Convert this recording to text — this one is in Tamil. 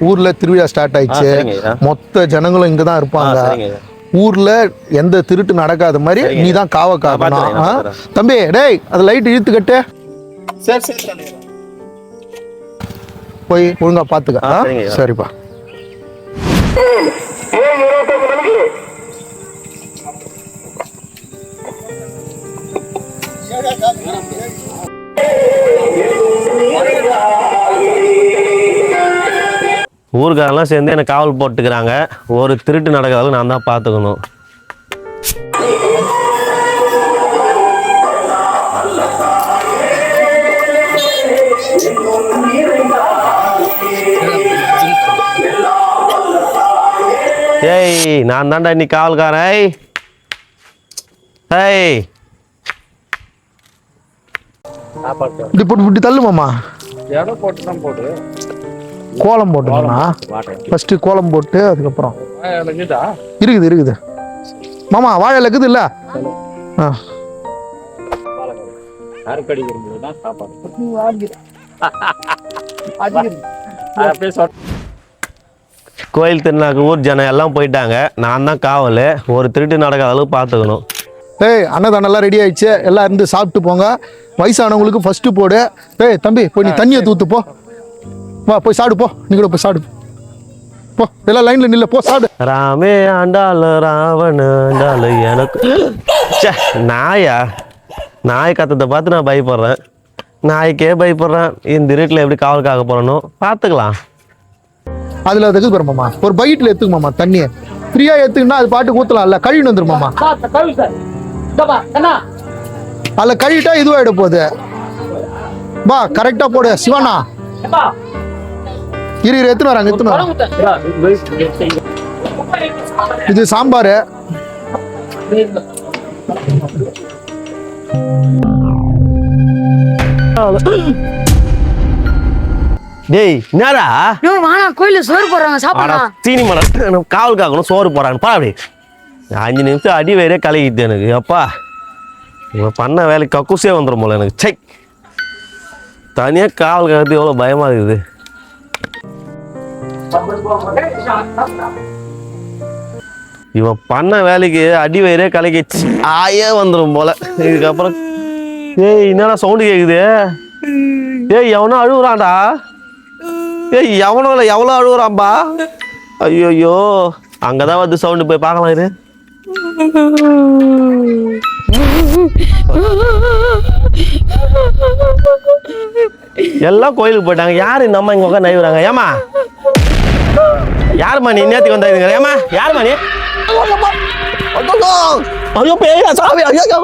ஊர்ல திருவிழா ஸ்டார்ட் ஆயிடுச்சு. மொத்த ஜனங்களும் இங்கதான் இருப்பாங்க. ஊர்ல எந்த திருட்டு நடக்காத மாதிரி நீ தான் காவ காக்கணும். தம்பி டேய் அது லைட் இழுத்து கட்டு. போய் ஒழுங்கா பாத்துக்க. சரிப்பா. ஊருக்காரெல்லாம் சேர்ந்து எனக்கு காவல் போட்டுக்கிறாங்க. ஒரு திருட்டு நடக்கிறதால நான் தான் பார்த்துக்கணும். ஏய் நான் தான்டா இன்னைக்கு காவல்காரன். ஏய் இப்படி போட்டு இப்படி தள்ளு மாமா. கோலம் போட்டுமா? ஃபர்ஸ்ட் கோலம் போட்டு அதுக்கப்புறம் இருக்குது மாமா. வாழை இருக்குது இல்ல? கோயில் திருநாக்கு ஊர் ஜனம் எல்லாம் போயிட்டாங்க. நான் தான் காவல். ஒரு திருட்டு நடக்காத அளவுக்கு பார்த்துக்கணும். ஏய் அன்னதானம் எல்லாம் ரெடி ஆயிடுச்சு. எல்லாம் இருந்து சாப்பிட்டு போங்க. வயசானவங்களுக்கு ஃபர்ஸ்ட் போடு. ஏய் தம்பி போய் நீ தண்ணியை தூத்து போ. வா போய் சாடு போ. நீ கூட போய் சாடு போ. எல்லாம் லைன்ல நில்ல போ சாடு. ராமே ஆண்டாளு ராவண ஆண்டாளு எனக்கு நாய் கத்தத்தை பார்த்து நான் பயப்படுறேன். நாய்க்கே பயப்படுறேன். இந்த இருட்டில் எப்படி காவலுக்காக போறனோ பார்த்துக்கலாம். அதுல அதுக்கு பெருமாமா ஒரு பைட்ல எடுத்துக்குமாமா. தண்ணியை ஃப்ரீயா எடுத்துக்கினா அது பாட்டுக்கு ஊத்தலாம்ல. கழுவின்னு வந்துருமாமா. அதுல கழுவிட்டா இதுவாயிட போகுது. பா கரெக்டா போடு சிவனா. இரு எத்தனை வராங்க இது சாம்பாரு. டேய் என்னடா கோயில சோறு போடுறாங்க சாப்பிடலாம். தீனி மரம் காவலுக்காகணும் சோறு போறாங்க. பா அப்படி 5 நிமிஷம் அடி வேறே கலகிட்டு எனக்கு. அப்பா இவன் பண்ண வேலைக்கு கக்கூசே வந்துடும் போல எனக்கு. சை தனியாக காவலுக்காக எவ்வளோ பயமா இருக்குது. இவன் பண்ண வேலைக்கு அடி வயிறே கலக்கிச்சு ஆயே வந்துடும் போல. இதுக்கப்புறம் ஏய் என்னடா சவுண்டு கேக்குது. ஏய் எவனோ அழுகுறான்டா. ஏய் எவனோ இல்லை எவ்வளோ அழுகுறான்பா. ஐயோ அங்கதான் வந்து சவுண்டு போய் பார்க்கலாம். இது எல்லாம் கோயிலுக்கு போயிட்டாங்க. யாரு இந்த அம்மா இங்க உட்காந்து நைவுறாங்க? ஏமா யாருமா நீ நேற்றுக்கு வந்தாங்க? ஏமா யாருமா நீ? ஐயோ பேயா சாமி. ஐயோ